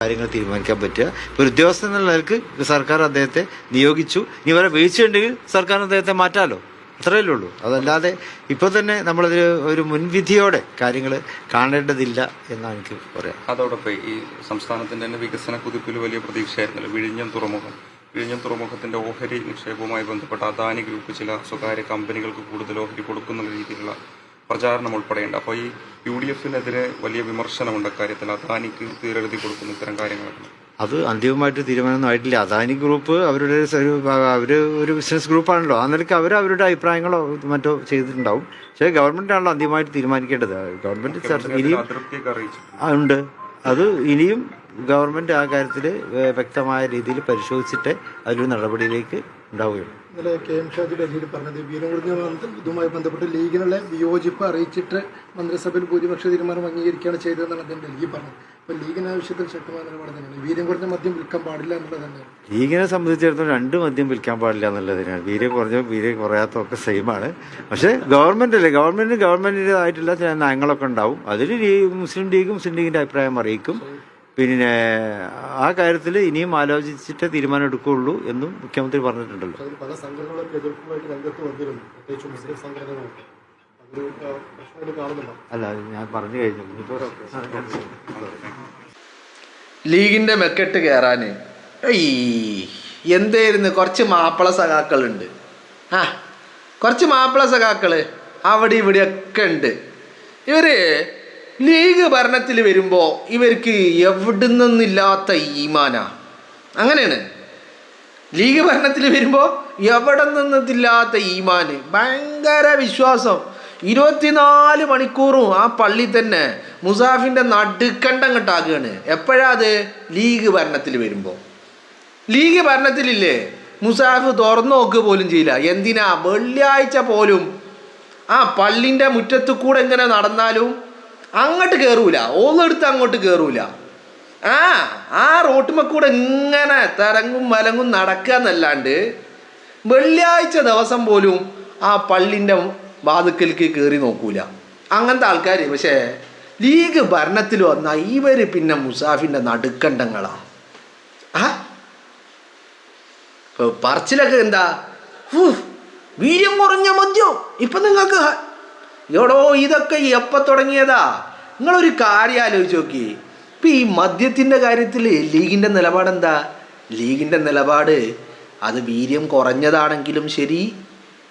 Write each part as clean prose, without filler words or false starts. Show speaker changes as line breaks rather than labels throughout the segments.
കാര്യങ്ങൾ തീരുമാനിക്കാൻ പറ്റുക. ഇപ്പോൾ ഒരു ഉദ്യോഗസ്ഥൻ എന്നുള്ള നിലക്ക് സർക്കാർ അദ്ദേഹത്തെ നിയോഗിച്ചു. ഇനി വരെ വീഴ്ചയുണ്ടെങ്കിൽ സർക്കാർ അദ്ദേഹത്തെ മാറ്റാമല്ലോ, അത്രയല്ലേ ഉള്ളൂ. അതല്ലാതെ ഇപ്പോൾ തന്നെ നമ്മളൊരു ഒരു മുൻവിധിയോടെ കാര്യങ്ങൾ കാണേണ്ടതില്ല എന്നാണ് എനിക്ക് പറയാം.
അതോടൊപ്പം ഈ സംസ്ഥാനത്തിൻ്റെ തന്നെ വികസന കുതിപ്പിൽ വലിയ പ്രതീക്ഷയായിരുന്നല്ലോ വിഴിഞ്ഞം തുറമുഖത്തിൻ്റെ ഓഹരി നിക്ഷേപവുമായി ബന്ധപ്പെട്ട അദാനി ഗ്രൂപ്പ് ചില സ്വകാര്യ കമ്പനികൾക്ക് കൂടുതൽ ഓഹരി കൊടുക്കുന്ന രീതിയിലുള്ള പ്രചാരണം ഉൾപ്പെടെയുണ്ട്. അപ്പോൾ ഈ UDF-നെതിരെ വലിയ വിമർശനമുണ്ട് അക്കാര്യത്തിൽ, അദാനിക്ക് തീരെഴുതി കൊടുക്കുന്ന ഇത്തരം കാര്യങ്ങളൊക്കെ.
അത് അന്തിമമായിട്ട് തീരുമാനമൊന്നും ആയിട്ടില്ല. അദാനി ഗ്രൂപ്പ് അവരുടെ ഒരു ബിസിനസ് ഗ്രൂപ്പാണല്ലോ. ആ നിലയ്ക്ക് അവരുടെ അഭിപ്രായങ്ങളോ മറ്റോ ചെയ്തിട്ടുണ്ടാവും. പക്ഷേ ഗവൺമെൻറ്റാണല്ലോ അന്തിമമായിട്ട് തീരുമാനിക്കേണ്ടത്. ഗവൺമെൻറ് ഇനിയും ഉണ്ട്. അത് ഇനിയും ഗവൺമെൻറ് ആ കാര്യത്തിൽ വ്യക്തമായ രീതിയിൽ പരിശോധിച്ചിട്ട് അതിലൊരു നടപടിയിലേക്ക് ഉണ്ടാവുകയുള്ളൂ.
ഇന്നലെ KM ഷാജി ഡൽഹിയിൽ പറഞ്ഞത് ഇതുമായി ബന്ധപ്പെട്ട് ലീഗിനുള്ള വിയോജിപ്പ് അറിയിച്ചിട്ട് മന്ത്രിസഭയിൽ ഭൂരിപക്ഷ തീരുമാനം അംഗീകരിക്കുകയാണ് ചെയ്തതെന്നാണ് അദ്ദേഹം ഡൽഹി പറഞ്ഞത്. അപ്പോൾ ലീഗിന് ആവശ്യത്തിൽ ശക്തമായ നിലപാട് തന്നെയാണ്. വീര്യം കുറഞ്ഞ മദ്യം വിൽക്കാൻ പാടില്ല എന്നുള്ളത് തന്നെയാണ്.
ലീഗിനെ സംബന്ധിച്ചിടത്തോളം 2 മദ്യം വിൽക്കാൻ പാടില്ല എന്നുള്ളതിനാണ്. വീര്യം കുറഞ്ഞോ വീര്യം കുറയാത്തോ ഒക്കെ സെയിമാണ്. പക്ഷേ ഗവൺമെൻറ്റിൻ്റെതായിട്ടുള്ള ചില നയങ്ങളൊക്കെ ഉണ്ടാവും. അതിൽ മുസ്ലിം ലീഗിൻ്റെ അഭിപ്രായം അറിയിക്കും. പിന്നെ ആ കാര്യത്തിൽ ഇനിയും ആലോചിച്ചിട്ട് തീരുമാനം എടുക്കുകയുള്ളൂ എന്നും മുഖ്യമന്ത്രി പറഞ്ഞിട്ടുണ്ടല്ലോ.
പല സംഘടനകളും എതിർപ്പുമായിട്ട് രംഗത്ത് വന്നിരുന്നു, പ്രത്യേകിച്ച് മുസ്ലിം സംഘടനകളൊക്കെ.
അല്ല, ഞാൻ പറഞ്ഞു കഴിഞ്ഞു.
ലീഗിൻ്റെ മെക്കെട്ട് കയറാൻ എന്തായിരുന്നു കുറച്ച് മാപ്പിള സഖാക്കളുണ്ട്. കുറച്ച് മാപ്പിള സഖാക്കൾ അവിടെ ഇവിടെയൊക്കെ ഉണ്ട്. ഇവർ ലീഗ് ഭരണത്തിൽ വരുമ്പോൾ ഇവർക്ക് എവിടെ നിന്നില്ലാത്ത ഈമാനാ. അങ്ങനെയാണ്. ലീഗ് ഭരണത്തിൽ വരുമ്പോൾ എവിടെ നിന്നില്ലാത്ത ഈമാന്, ഭയങ്കര വിശ്വാസം. 24 മണിക്കൂറും ആ പള്ളി തന്നെ മുസാഫിൻ്റെ നടുക്കണ്ടം കെട്ടാക്കുകയാണ്. എപ്പോഴാ അത്? ലീഗ് ഭരണത്തിൽ വരുമ്പോൾ. ലീഗ് ഭരണത്തിലില്ലേ മുസാഫ് തുറന്നു നോക്കുക പോലും ചെയ്യില്ല. എന്തിനാ? വെള്ളിയാഴ്ച പോലും ആ പള്ളിൻ്റെ മുറ്റത്ത് കൂടെ എങ്ങനെ നടന്നാലും അങ്ങോട്ട് കയറൂല, ഓന്നെടുത്ത് അങ്ങോട്ട് കയറൂല. ആ റോട്ടുമ്മ കൂടെ ഇങ്ങനെ തരങ്ങും മലങ്ങും നടക്കുക എന്നല്ലാണ്ട് വെള്ളിയാഴ്ച ദിവസം പോലും ആ പള്ളിൻ്റെ വാതുക്കലേക്ക് കയറി നോക്കൂല. അങ്ങനത്തെ ആൾക്കാർ. പക്ഷേ ലീഗ് ഭരണത്തിൽ വന്നാൽ ഇവർ പിന്നെ മുസാഫിൻ്റെ നടുക്കണ്ടങ്ങളാ. പറച്ചിലൊക്കെ എന്താ? വീര്യം കുറഞ്ഞ മദ്യം. ഇപ്പം നിങ്ങൾക്ക് എടോ ഇതൊക്കെ എപ്പോൾ തുടങ്ങിയതാ? നിങ്ങളൊരു കാര്യം ആലോചിച്ച് നോക്കി. ഇപ്പം ഈ മദ്യത്തിൻ്റെ കാര്യത്തിൽ ലീഗിൻ്റെ നിലപാടെന്താ? ലീഗിൻ്റെ നിലപാട് അത് വീര്യം കുറഞ്ഞതാണെങ്കിലും ശരി,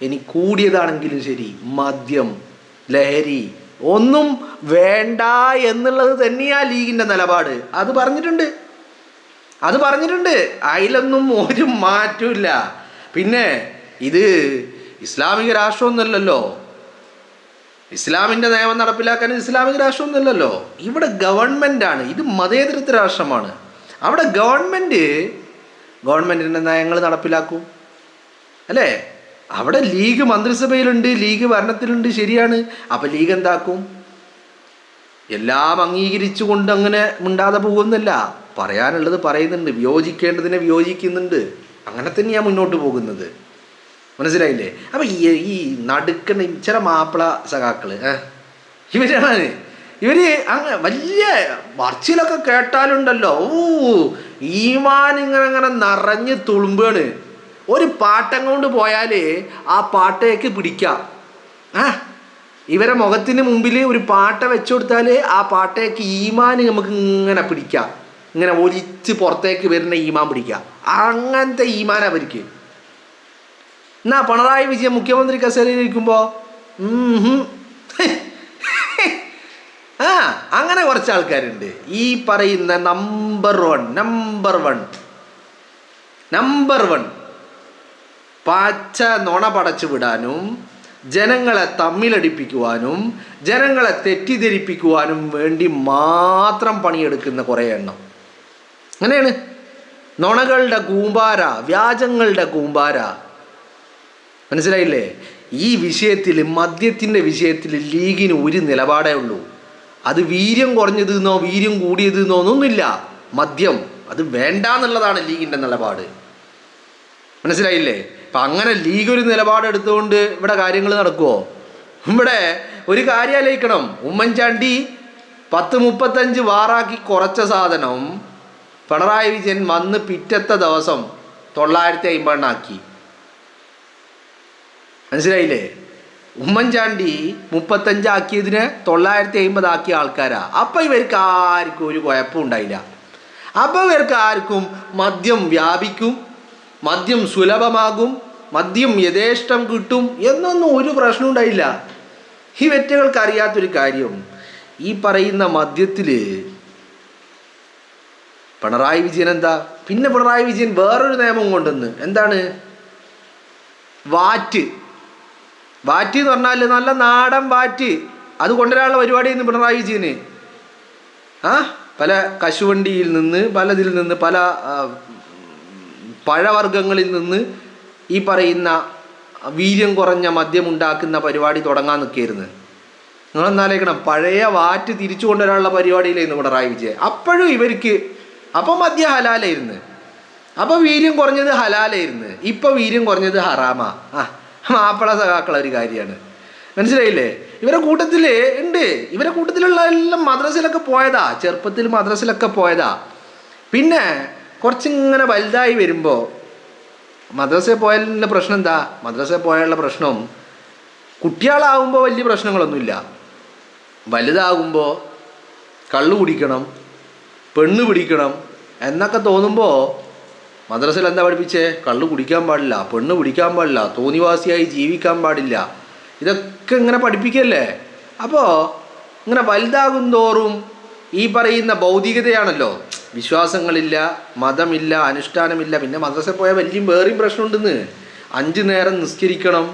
ഇനി കൂടിയതാണെങ്കിലും ശരി, മദ്യം, ലഹരി ഒന്നും വേണ്ട എന്നുള്ളത് തന്നെയാ ലീഗിൻ്റെ നിലപാട്. അത് പറഞ്ഞിട്ടുണ്ട്. അതിലൊന്നും ഒരു മാറ്റമില്ല. പിന്നെ ഇത് ഇസ്ലാമിക രാഷ്ട്രമൊന്നുമല്ലല്ലോ. ഇസ്ലാമിൻ്റെ നിയമം നടപ്പിലാക്കാൻ ഇസ്ലാമിക രാഷ്ട്രമൊന്നുമല്ലല്ലോ. ഇവിടെ ഗവൺമെൻറ്റാണ്. ഇത് മതേതരത്വ രാഷ്ട്രമാണ്. അവിടെ ഗവൺമെൻറ്റിൻ്റെ നയങ്ങൾ നടപ്പിലാക്കും, അല്ലേ? അവിടെ ലീഗ് മന്ത്രിസഭയിലുണ്ട്, ലീഗ് ഭരണത്തിലുണ്ട്, ശരിയാണ്. അപ്പം ലീഗ് എന്താക്കും? എല്ലാം അംഗീകരിച്ചുകൊണ്ട് അങ്ങനെ മിണ്ടാതെ പോകുന്നില്ല. പറയാനുള്ളത് പറയുന്നുണ്ട്, വിയോജിക്കേണ്ടതിനെ വിയോജിക്കുന്നുണ്ട്. അങ്ങനെ തന്നെയാണ് മുന്നോട്ട് പോകുന്നത്. മനസ്സിലായില്ലേ? അപ്പം ഈ നടുക്കണ ചില മാപ്പിള സഖാക്കൾ ഇവർ അങ്ങ് വലിയ പറച്ചിലൊക്കെ കേട്ടാലുണ്ടല്ലോ, ഈമാൻ ഇങ്ങനെ നിറഞ്ഞ് തുളുമ്പാണ്. ഒരു പാട്ടം കൊണ്ട് പോയാൽ ആ പാട്ടേക്ക് പിടിക്കാം. ഇവരെ മുഖത്തിന് മുമ്പിൽ ഒരു പാട്ട വെച്ചു കൊടുത്താൽ ആ പാട്ടേക്ക് ഈമാൻ നമുക്ക് ഇങ്ങനെ പിടിക്കാം. ഇങ്ങനെ ഒലിച്ച് പുറത്തേക്ക് വരുന്ന ഈമാൻ പിടിക്കാം. അങ്ങനത്തെ ഈമാൻ അവർക്ക്. എന്നാ പിണറായി വിജയൻ മുഖ്യമന്ത്രി കസേരയിൽ ഇരിക്കുമ്പോൾ അങ്ങനെ കുറച്ച് ആൾക്കാരുണ്ട്. ഈ പറയുന്ന നമ്പർ വൺ പച്ച നുണ പടച്ചു വിടാനും ജനങ്ങളെ തമ്മിലടിപ്പിക്കുവാനും ജനങ്ങളെ തെറ്റിദ്ധരിപ്പിക്കുവാനും വേണ്ടി മാത്രം പണിയെടുക്കുന്ന കുറേ എണ്ണം. അങ്ങനെയാണ്. നുണകളുടെ കൂമ്പാര, വ്യാജങ്ങളുടെ കൂമ്പാര. മനസ്സിലായില്ലേ? ഈ വിഷയത്തിൽ, മദ്യത്തിൻ്റെ വിഷയത്തിൽ ലീഗിന് ഒരു നിലപാടേ ഉള്ളൂ. അത് വീര്യം കുറഞ്ഞതെന്നോ വീര്യം കൂടിയതെന്നോ ഒന്നുമില്ല. മദ്യം അത് വേണ്ട എന്നുള്ളതാണ് ലീഗിൻ്റെ നിലപാട്. മനസ്സിലായില്ലേ? അപ്പം അങ്ങനെ ലീഗ് ഒരു നിലപാടെടുത്തുകൊണ്ട് ഇവിടെ കാര്യങ്ങൾ നടക്കുമോ? ഇവിടെ ഒരു കാര്യം ആലോചിക്കണം. ഉമ്മൻചാണ്ടി 10-35 വാറാക്കി കുറച്ച സാധനം പിണറായി വിജയൻ വന്ന് പിറ്റത്തെ ദിവസം 950 ആക്കി. മനസ്സിലായില്ലേ? ഉമ്മൻചാണ്ടി 35 ആക്കിയതിന് 950 ആക്കിയ ആൾക്കാരാ. അപ്പം ഇവർക്ക് ആർക്കും ഒരു കുഴപ്പം ഉണ്ടായില്ല. അപ്പം ഇവർക്ക് ആർക്കും മദ്യം വ്യാപിക്കും, മദ്യം സുലഭമാകും, മദ്യം യഥേഷ്ടം കിട്ടും എന്നൊന്നും ഒരു പ്രശ്നം ഉണ്ടായില്ല. ഈ വ്യക്തികൾക്ക് അറിയാത്തൊരു കാര്യം, ഈ പറയുന്ന മദ്യത്തിൽ പിണറായി വിജയൻ എന്താ, പിന്നെ പിണറായി വിജയൻ വേറൊരു നിയമം കൊണ്ടുവന്ന്, എന്താണ് വാറ്റ് എന്ന് പറഞ്ഞാൽ നല്ല നാടൻ വാറ്റ്, അത് കൊണ്ടുവരാനുള്ള പരിപാടിയായിരുന്നു പിണറായി വിജയന്. പല കശുവണ്ടിയിൽ നിന്ന്, പലതിൽ നിന്ന്, പല പഴവർഗ്ഗങ്ങളിൽ നിന്ന് ഈ പറയുന്ന വീര്യം കുറഞ്ഞ മദ്യം ഉണ്ടാക്കുന്ന പരിപാടി തുടങ്ങാൻ നിൽക്കുകയായിരുന്നു. നിങ്ങളെന്നാലേക്കണം, പഴയ വാറ്റ് തിരിച്ചു കൊണ്ടുവരാനുള്ള പരിപാടിയിലായിരുന്നു പിണറായി വിജയൻ. അപ്പോഴും ഇവർക്ക് അപ്പം മദ്യം ഹലാലായിരുന്നു, അപ്പോൾ വീര്യം കുറഞ്ഞത് ഹലാലായിരുന്നു, ഇപ്പോൾ വീര്യം കുറഞ്ഞത് ഹറാമാ. മാപ്പിള സഖാക്കള ഒരു കാര്യമാണ്. മനസ്സിലായില്ലേ? ഇവരെ കൂട്ടത്തിൽ ഉണ്ട്, ഇവരെ കൂട്ടത്തിലുള്ള എല്ലാം മദ്രസയിലൊക്കെ പോയതാ, ചെറുപ്പത്തിൽ മദ്രസയിലൊക്കെ പോയതാ. പിന്നെ കുറച്ചിങ്ങനെ വലുതായി വരുമ്പോൾ മദ്രസയിൽ പോയാലുള്ള പ്രശ്നം എന്താ? മദ്രസയിൽ പോയാലുള്ള പ്രശ്നം, കുട്ടികളാകുമ്പോൾ വലിയ പ്രശ്നങ്ങളൊന്നുമില്ല. വലുതാകുമ്പോൾ കള്ളു കുടിക്കണം, പെണ്ണ് പിടിക്കണം എന്നൊക്കെ തോന്നുമ്പോൾ മദ്രസയിൽ എന്താ പഠിപ്പിച്ചേ? കള്ളു കുടിക്കാൻ പാടില്ല, പെണ്ണ് പിടിക്കാൻ പാടില്ല, തോന്നിവാസിയായി ജീവിക്കാൻ പാടില്ല, ഇതൊക്കെ ഇങ്ങനെ പഠിപ്പിക്കല്ലേ. അപ്പോൾ ഇങ്ങനെ വലുതാകും തോറും ഈ പറയുന്ന ഭൗതികതയാണല്ലോ, വിശ്വാസങ്ങളില്ല, മതമില്ല, അനുഷ്ഠാനമില്ല. പിന്നെ മദ്രസയിൽ പോയാൽ വേറെയും പ്രശ്നമുണ്ടെന്ന്, 5 നേരം നിസ്കരിക്കണം,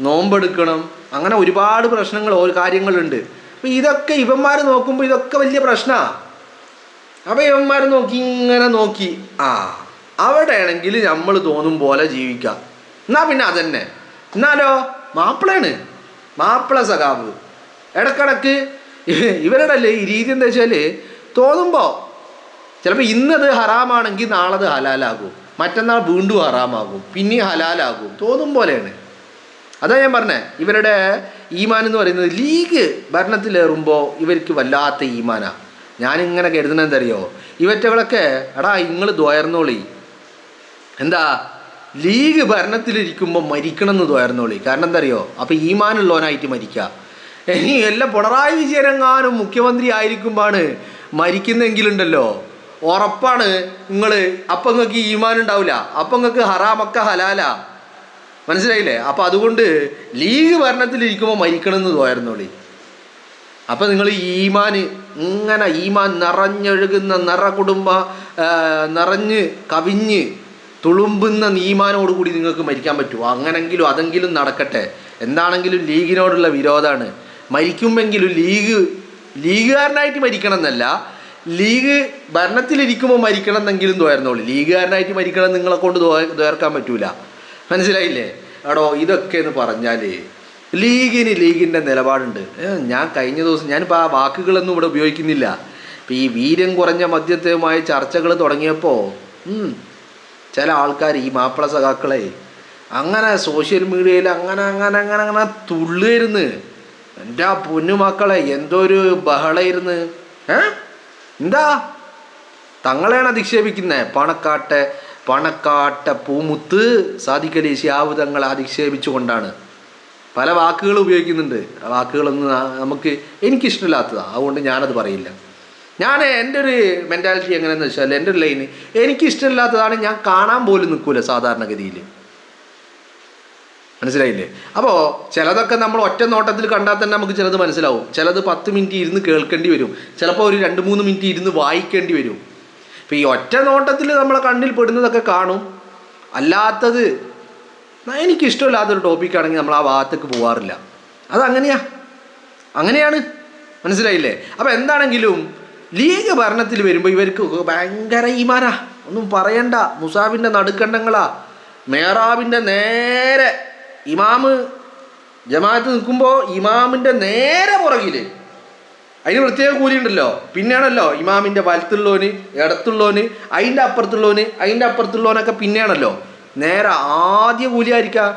നോമ്പെടുക്കണം, അങ്ങനെ ഒരുപാട് പ്രശ്നങ്ങൾ, കാര്യങ്ങളുണ്ട്. അപ്പോൾ ഇതൊക്കെ ഇവന്മാർ നോക്കുമ്പോൾ ഇതൊക്കെ വലിയ പ്രശ്നമാണ്. അപ്പോൾ ഇവന്മാർ ഇങ്ങനെ നോക്കി അവിടെയാണെങ്കിൽ നമ്മൾ തോന്നും പോലെ ജീവിക്കാം. എന്നാൽ പിന്നെ അതന്നെ. എന്നാലോ മാപ്പിളയാണ്, മാപ്പിള സഖാവ്. ഇടക്കിടക്ക് ഇവരുടെ അല്ലേ ഈ രീതി എന്താ വെച്ചാൽ, തോന്നുമ്പോൾ ചിലപ്പോൾ ഇന്നത് ഹറാമാണെങ്കിൽ നാളെ അത് ഹലാലാകും, മറ്റന്നാൾ വീണ്ടും ഹറാമാകും, പിന്നെ ഹലാലാകും, തോന്നും പോലെയാണ്. അതാ ഞാൻ പറഞ്ഞത്, ഇവരുടെ ഈമാൻ എന്ന് പറയുന്നത് ലീഗ് ഭരണത്തിലേറുമ്പോൾ ഇവർക്ക് വല്ലാത്ത ഈമാനാണ്. ഞാനിങ്ങനെ കരുതുന്നതെന്തറിയോ, ഇവറ്റകളൊക്കെ എടാ നിങ്ങൾ ദ്വയർന്നോളി, എന്താ ലീഗ് ഭരണത്തിലിരിക്കുമ്പോൾ മരിക്കണം എന്ന് ദ്വയർന്നോളി. കാരണം എന്താ അറിയോ, അപ്പോൾ ഈമാനുള്ളവനായിട്ട് മരിക്കുക. ഇനി എല്ലാം പിണറായി വിജയനെങ്ങാനും മുഖ്യമന്ത്രി ആയിരിക്കുമ്പോഴാണ് മരിക്കുന്നെങ്കിലുണ്ടല്ലോ, ഉറപ്പാണ് നിങ്ങൾ, അപ്പം നിങ്ങൾക്ക് ഈമാൻ ഉണ്ടാവില്ല, അപ്പം നിങ്ങൾക്ക് ഹറാമൊക്കെ ഹലാല. മനസ്സിലായില്ലേ? അപ്പം അതുകൊണ്ട് ലീഗ് ഭരണത്തിലിരിക്കുമ്പോൾ മരിക്കണം എന്ന് ദ്വയർന്നോളി. അപ്പം നിങ്ങൾ ഇങ്ങനെ ഈമാൻ നിറഞ്ഞൊഴുകുന്ന നിറഞ്ഞ് കവിഞ്ഞ് തുളുമ്പുന്ന ഈമാനോടുകൂടി നിങ്ങൾക്ക് മരിക്കാൻ പറ്റുമോ? അങ്ങനെങ്കിലും അതെങ്കിലും നടക്കട്ടെ. എന്താണെങ്കിലും ലീഗിനോടുള്ള വിരോധമാണ്. മരിക്കുമെങ്കിലും ലീഗുകാരനായിട്ട് മരിക്കണം എന്നല്ല, ലീഗ് ഭരണത്തിലിരിക്കുമ്പോൾ മരിക്കണം എന്നെങ്കിലും തോർന്നോളൂ. ലീഗുകാരനായിട്ട് മരിക്കണം നിങ്ങളെ കൊണ്ട് തോർക്കാൻ പറ്റൂല. മനസ്സിലായില്ലേ? എടോ ഇതൊക്കെ എന്ന് പറഞ്ഞാൽ ലീഗിൻ്റെ നിലപാടുണ്ട്. ഞാൻ കഴിഞ്ഞ ദിവസം, ഞാനിപ്പോൾ ആ വാക്കുകളൊന്നും ഇവിടെ ഉപയോഗിക്കുന്നില്ല. ഇപ്പം ഈ വീര്യം കുറഞ്ഞ മദ്യവുമായി ചർച്ചകൾ തുടങ്ങിയപ്പോൾ ചില ആൾക്കാർ, ഈ മാപ്പിള സഖാക്കളെ അങ്ങനെ സോഷ്യൽ മീഡിയയിൽ അങ്ങനെ തുള്ളുമായിരുന്നു. എൻ്റെ ആ പൊന്നുമക്കളെ എന്തോ ഒരു ബഹളമായിരുന്നു. എന്താ തങ്ങളെയാണ് അധിക്ഷേപിക്കുന്നത്? പണക്കാട്ട പൂമുത്ത് സാദിഖലി ശിഹാബ് തങ്ങളെ അധിക്ഷേപിച്ചു കൊണ്ടാണ് പല വാക്കുകൾ ഉപയോഗിക്കുന്നുണ്ട്. ആ വാക്കുകളൊന്നും എനിക്കിഷ്ടമില്ലാത്തതാണ്, അതുകൊണ്ട് ഞാനത് പറയില്ല. എൻ്റെ ഒരു മെൻറ്റാലിറ്റി എങ്ങനെയാണെന്ന് വെച്ചാൽ, എൻ്റെ ഒരു ലൈന് എനിക്കിഷ്ടമില്ലാത്തതാണ്, ഞാൻ കാണാൻ പോലും നിൽക്കൂല സാധാരണഗതിയിൽ. മനസ്സിലായില്ലേ? അപ്പോൾ ചിലതൊക്കെ നമ്മൾ ഒറ്റ നോട്ടത്തിൽ കണ്ടാൽ തന്നെ നമുക്ക് ചിലത് മനസ്സിലാവും. ചിലത് 10 മിനിറ്റ് ഇരുന്ന് കേൾക്കേണ്ടി വരും, ചിലപ്പോൾ ഒരു 2-3 മിനിറ്റ് ഇരുന്ന് വായിക്കേണ്ടി വരും. ഇപ്പോൾ ഈ ഒറ്റ നോട്ടത്തിൽ നമ്മളെ കണ്ണിൽ പെടുന്നതൊക്കെ കാണും. അല്ലാത്തത് എനിക്കിഷ്ടമില്ലാത്തൊരു ടോപ്പിക്കാണെങ്കിൽ നമ്മൾ ആ ഭാഗത്തേക്ക് പോകാറില്ല. അങ്ങനെയാണ്. മനസ്സിലായില്ലേ? അപ്പോൾ എന്താണെങ്കിലും ലീഗ് ഭരണത്തിൽ വരുമ്പോൾ ഇവർക്ക് ഭയങ്കര ഈമാനാ, ഒന്നും പറയണ്ട. മുസാഫിൻ്റെ നടുക്കണ്ടങ്ങളാ. മേറാബിൻ്റെ നേരെ ഇമാമ് ജമാഅത്ത് നിൽക്കുമ്പോൾ ഇമാമിൻ്റെ നേരെ പുറകിൽ, അതിന് പ്രത്യേക കൂലിയുണ്ടല്ലോ. പിന്നെയാണല്ലോ ഇമാമിൻ്റെ വലത്തുള്ളവന്, ഇടത്തുള്ളവന്, അതിൻ്റെ അപ്പുറത്തുള്ളവനൊക്കെ പിന്നെയാണല്ലോ. നേരെ ആദ്യ കൂലിയായിരിക്കാം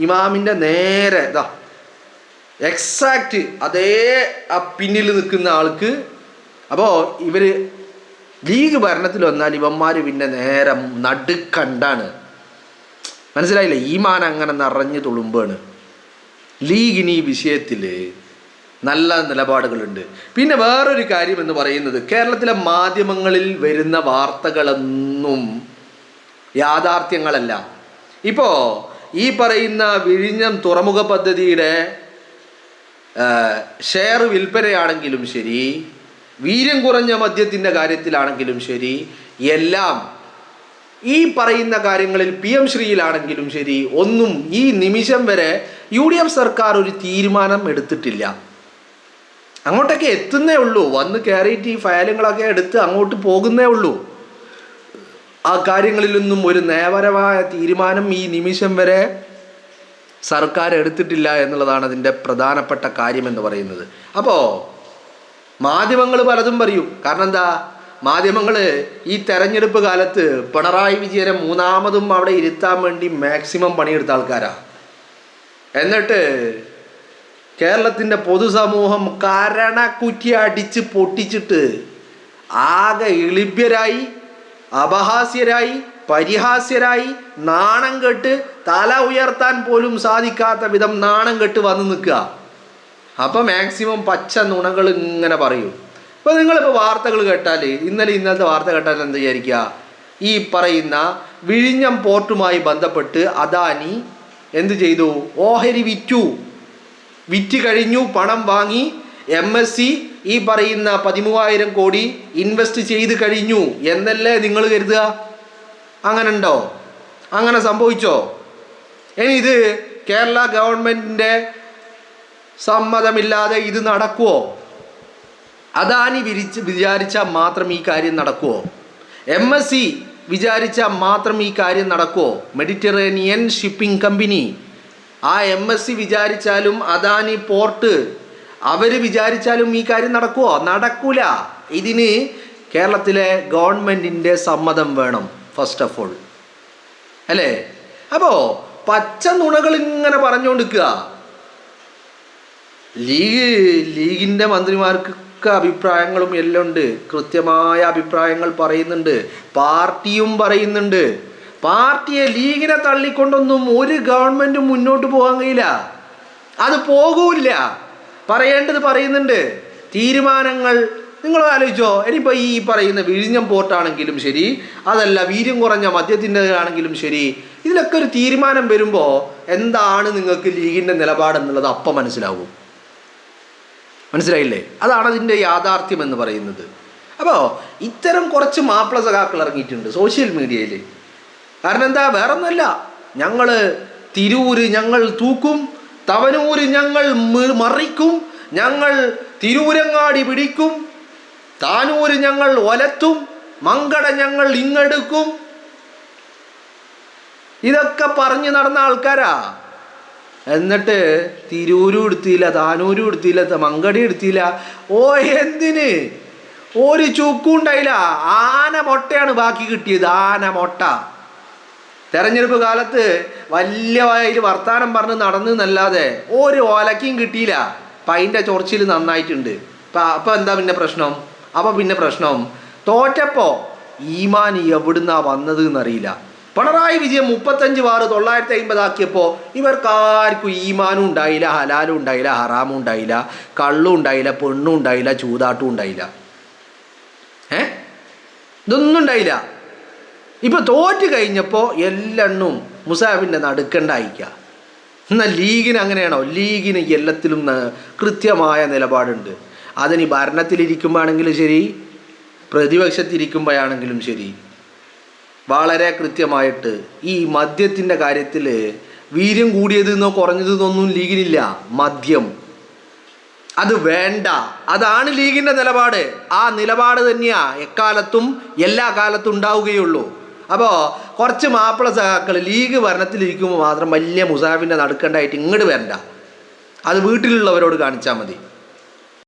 ഇമാമിൻ്റെ നേരെ എക്സാക്റ്റ് അതേ ആ പിന്നിൽ നിൽക്കുന്ന ആൾക്ക്. അപ്പോൾ ഇവർ ലീഗ് ഭരണത്തിൽ വന്നാൽ ഇവന്മാർ പിന്നെ നേരെ നടുക്കണ്ടാണ്. മനസ്സിലായില്ലേ? ഈമാൻ അങ്ങനെ നിറഞ്ഞു തുളുമ്പാണ്. ലീഗിന് ഈ വിഷയത്തിൽ നല്ല നിലപാടുകളുണ്ട്. പിന്നെ വേറൊരു കാര്യം എന്ന് പറയുന്നത്, കേരളത്തിലെ മാധ്യമങ്ങളിൽ വരുന്ന വാർത്തകളൊന്നും യാഥാർത്ഥ്യങ്ങളല്ല. ഇപ്പോൾ ഈ പറയുന്ന വിഴിഞ്ഞം തുറമുഖ പദ്ധതിയുടെ ഷെയർ വിൽപ്പനയാണെങ്കിലും ശരി, വീര്യം കുറഞ്ഞ മദ്യത്തിൻ്റെ കാര്യത്തിലാണെങ്കിലും ശരി, എല്ലാം ഈ പറയുന്ന കാര്യങ്ങളിൽ PM ശ്രീയിലാണെങ്കിലും ശരി, ഒന്നും ഈ നിമിഷം വരെ UDF സർക്കാർ ഒരു തീരുമാനം എടുത്തിട്ടില്ല. അങ്ങോട്ടൊക്കെ എത്തുന്നേ ഉള്ളൂ. വന്ന് കയറിയിട്ട് ഈ ഫയലുകളൊക്കെ എടുത്ത് അങ്ങോട്ട് പോകുന്നേ ഉള്ളൂ. ആ കാര്യങ്ങളിലൊന്നും ഒരു നയപരമായ തീരുമാനം ഈ നിമിഷം വരെ സർക്കാർ എടുത്തിട്ടില്ല എന്നുള്ളതാണ് അതിൻ്റെ പ്രധാനപ്പെട്ട കാര്യമെന്ന് പറയുന്നത്. അപ്പോൾ മാധ്യമങ്ങൾ പലതും പറയും. കാരണം എന്താ, മാധ്യമങ്ങൾ ഈ തെരഞ്ഞെടുപ്പ് കാലത്ത് പിണറായി വിജയനെ മൂന്നാമതും അവിടെ ഇരുത്താൻ വേണ്ടി മാക്സിമം പണിയെടുത്ത ആൾക്കാരാണ്. എന്നിട്ട് കേരളത്തിൻ്റെ പൊതുസമൂഹം കരണക്കുറ്റി അടിച്ച് പൊട്ടിച്ചിട്ട് ആകെ ഇളിഭ്യരായി, അപഹാസ്യരായി, പരിഹാസ്യരായി, നാണം കെട്ട് തല ഉയർത്താൻ പോലും സാധിക്കാത്ത വിധം നാണം കെട്ട് വന്ന് നിൽക്കുക. അപ്പം മാക്സിമം പച്ച നുണകൾ ഇങ്ങനെ പറയും. ഇപ്പോൾ നിങ്ങളിപ്പോൾ വാർത്തകൾ കേട്ടാൽ, ഇന്നലത്തെ വാർത്ത കേട്ടാൽ എന്താ വിചാരിക്കുക? ഈ പറയുന്ന വിഴിഞ്ഞം പോർട്ടുമായി ബന്ധപ്പെട്ട് അദാനി എന്ത് ചെയ്തു? ഓഹരി വിറ്റ് കഴിഞ്ഞു, പണം വാങ്ങി. MSC ഈ പറയുന്ന 13,000 കോടി ഇൻവെസ്റ്റ് ചെയ്ത് കഴിഞ്ഞു എന്നല്ലേ നിങ്ങൾ കരുതുക? അങ്ങനെ ഉണ്ടോ? അങ്ങനെ സംഭവിച്ചോ? ഇനി ഇത് കേരള ഗവൺമെൻറ്റിൻ്റെ സമ്മതമില്ലാതെ ഇത് നടക്കുമോ? അദാനി വിചാരിച്ചാൽ മാത്രം ഈ കാര്യം നടക്കുമോ? MSC വിചാരിച്ചാൽ മാത്രം ഈ കാര്യം നടക്കുമോ? മെഡിറ്ററേനിയൻ ഷിപ്പിംഗ് കമ്പനി, ആ MSC വിചാരിച്ചാലും അദാനി പോർട്ട് അവർ വിചാരിച്ചാലും ഈ കാര്യം നടക്കുമോ? നടക്കൂല. ഇതിന് കേരളത്തിലെ ഗവൺമെൻറ്റിൻ്റെ സമ്മതം വേണം ഫസ്റ്റ് ഓഫ് ഓൾ, അല്ലേ? അപ്പോൾ പച്ച നുണകൾ ഇങ്ങനെ പറഞ്ഞുകൊണ്ടിരിക്കുക. ലീഗിൻ്റെ മന്ത്രിമാർക്കൊക്കെ അഭിപ്രായങ്ങളും എല്ലാം ഉണ്ട്, കൃത്യമായ അഭിപ്രായങ്ങൾ പറയുന്നുണ്ട്, പാർട്ടിയും പറയുന്നുണ്ട്. പാർട്ടിയെ, ലീഗിനെ തള്ളിക്കൊണ്ടൊന്നും ഒരു ഗവൺമെൻറ്റും മുന്നോട്ട് പോകാൻ കഴിയില്ല. അത് പോകൂല്ല. പറയേണ്ടത് പറയുന്നുണ്ട്. തീരുമാനങ്ങൾ നിങ്ങൾ ആലോചിച്ചോ? ഇനിയിപ്പോൾ ഈ പറയുന്ന വിഴിഞ്ഞം പോർട്ടാണെങ്കിലും ശരി, അതല്ല വീര്യം കുറഞ്ഞ മദ്യത്തിൻ്റെ ആണെങ്കിലും ശരി, ഇതിലൊക്കെ ഒരു തീരുമാനം വരുമ്പോൾ എന്താണ് നിങ്ങൾക്ക് ലീഗിൻ്റെ നിലപാടെന്നുള്ളത് അപ്പം മനസ്സിലാവും. മനസ്സിലായില്ലേ? അതാണ് അതിൻ്റെ യാഥാർത്ഥ്യം എന്ന് പറയുന്നത്. അപ്പോൾ ഇത്തരം കുറച്ച് മാപ്പിള സഖാക്കൾ ഇറങ്ങിയിട്ടുണ്ട് സോഷ്യൽ മീഡിയയിൽ. കാരണം എന്താ? വേറൊന്നുമല്ല, ഞങ്ങൾ തിരൂര് ഞങ്ങൾ തൂക്കും, തവനൂര് ഞങ്ങൾ മറിക്കും, ഞങ്ങൾ തിരൂരങ്ങാടി പിടിക്കും, താനൂര് ഞങ്ങൾ ഒലത്തും, മങ്കട ഞങ്ങൾ ഇങ്ങെടുക്കും. ഇതൊക്കെ പറഞ്ഞു നടന്ന ആൾക്കാരാ. എന്നിട്ട് തിരൂരും എടുത്തില്ല, താനൂരും എടുത്തില്ല, മങ്കടി എടുത്തില്ല. ഓ എന്തിന്? ഒരു ചുക്കും ഉണ്ടായില്ല. ആന മുട്ടയാണ് ബാക്കി കിട്ടിയത്, ആന മുട്ട. തെരഞ്ഞെടുപ്പ് കാലത്ത് വലിയ വായിൽ വർത്താനം പറഞ്ഞ് നടന്നല്ലാതെ ഒരു ഓലക്കയും കിട്ടിയില്ല. അപ്പം അതിൻ്റെ ചൊറിച്ചിൽ നന്നായിട്ടുണ്ട്. അപ്പം എന്താ പിന്നെ പ്രശ്നം? അപ്പം പിന്നെ പ്രശ്നം തോറ്റപ്പോൾ ഈമാൻ എവിടുന്നാ വന്നത് എന്നറിയില്ല. പിണറായി വിജയൻ 35 വാറ് 950 ആക്കിയപ്പോൾ ഇവർക്കാർക്കും ഈമാനും ഉണ്ടായില്ല, ഹലാലും ഉണ്ടായില്ല, ഹറാമും ഉണ്ടായില്ല, കള്ളും ഉണ്ടായില്ല, പെണ്ണും ഉണ്ടായില്ല, ചൂതാട്ടും ഉണ്ടായില്ല. ഇതൊന്നും ഉണ്ടായില്ല. ഇപ്പോൾ തോറ്റ് കഴിഞ്ഞപ്പോൾ എല്ലെണ്ണും മുസാഫിൻ്റെ നടുക്കണ്ടായിക്കുക. എന്നാൽ ലീഗിന് അങ്ങനെയാണോ? ലീഗിന് എല്ലാത്തിലും കൃത്യമായ നിലപാടുണ്ട്. അതിന് ഭരണത്തിലിരിക്കുമ്പോഴാണെങ്കിലും ശരി, പ്രതിപക്ഷത്തിരിക്കുമ്പോഴാണെങ്കിലും ശരി, വളരെ കൃത്യമായിട്ട് ഈ മദ്യത്തിൻ്റെ കാര്യത്തിൽ വീര്യം കൂടിയതെന്നോ കുറഞ്ഞതെന്നൊന്നും ലീഗിനില്ല. മദ്യം അത് വേണ്ട, അതാണ് ലീഗിൻ്റെ നിലപാട്. ആ നിലപാട് തന്നെയാണ് എക്കാലത്തും എല്ലാ കാലത്തും ഉണ്ടാവുകയുള്ളൂ. അപ്പോൾ കുറച്ച് മാപ്പിള സഖാക്കൾ ലീഗ് ഭരണത്തിലിരിക്കുമ്പോൾ മാത്രം വലിയ മുസാഫിൻ്റെ നടുക്കണ്ടായിട്ട് ഇങ്ങോട്ട് വരണ്ട. അത് വീട്ടിലുള്ളവരോട് കാണിച്ചാൽ മതി.